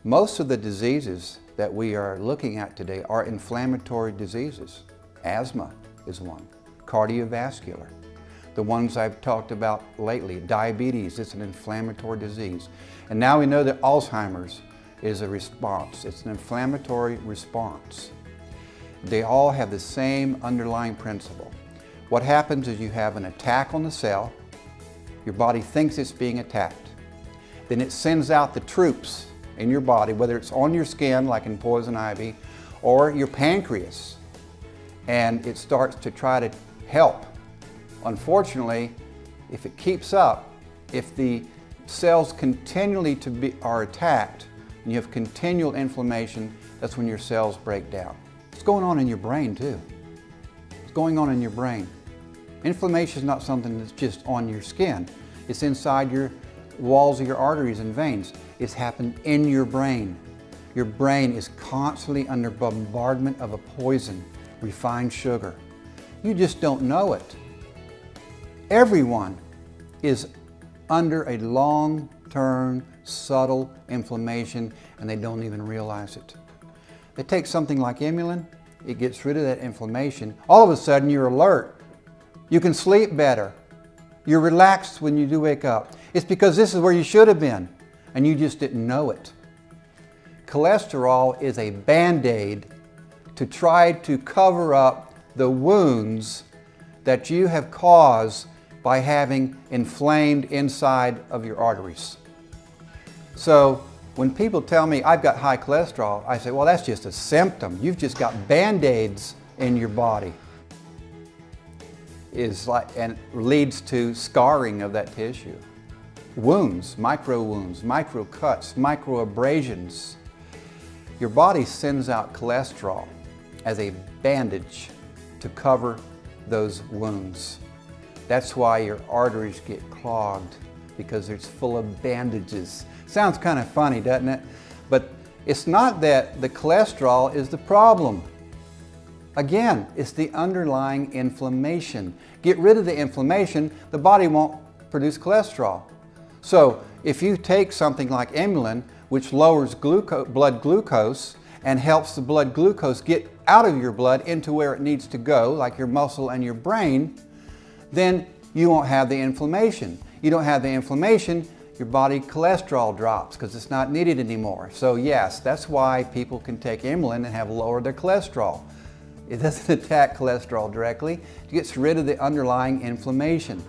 Most of the diseases that we are looking at today are inflammatory diseases. Asthma is one, cardiovascular. The ones I've talked about lately, diabetes, it's an inflammatory disease. And now we know that Alzheimer's is a response. It's an inflammatory response. They all have the same underlying principle. What happens is you have an attack on the cell, your body thinks it's being attacked. Then it sends out the troops in your body, whether it's on your skin like in poison ivy, or your pancreas, and it starts to try to help. Unfortunately, if it keeps up, if the cells continually are attacked and you have continual inflammation, that's when your cells break down. It's going on in your brain too. It's going on in your brain. Inflammation is not something that's just on your skin. It's inside your walls of your arteries and veins. It's happened in your brain. Your brain is constantly under bombardment of a poison, refined sugar. You just don't know it. Everyone is under a long-term, subtle inflammation, and they don't even realize it. They take something like EMULIN, it gets rid of that inflammation. All of a sudden, you're alert. You can sleep better. You're relaxed when you do wake up. It's because this is where you should have been, and you just didn't know it. Cholesterol is a Band-Aid to try to cover up the wounds that you have caused by having inflamed inside of your arteries. So when people tell me I've got high cholesterol, I say, well, that's just a symptom. You've just got Band-Aids in your body. And leads to scarring of that tissue. Wounds, micro cuts, micro abrasions. Your body sends out cholesterol as a bandage to cover those wounds. That's why your arteries get clogged, because it's full of bandages. Sounds kind of funny, doesn't it? But it's not that the cholesterol is the problem. Again, it's the underlying inflammation. Get rid of the inflammation, the body won't produce cholesterol. So if you take something like EMULIN, which lowers blood glucose and helps the blood glucose get out of your blood into where it needs to go, like your muscle and your brain, then you won't have the inflammation. You don't have the inflammation, your body cholesterol drops because it's not needed anymore. So yes, that's why people can take EMULIN and have lowered their cholesterol. It doesn't attack cholesterol directly, it gets rid of the underlying inflammation.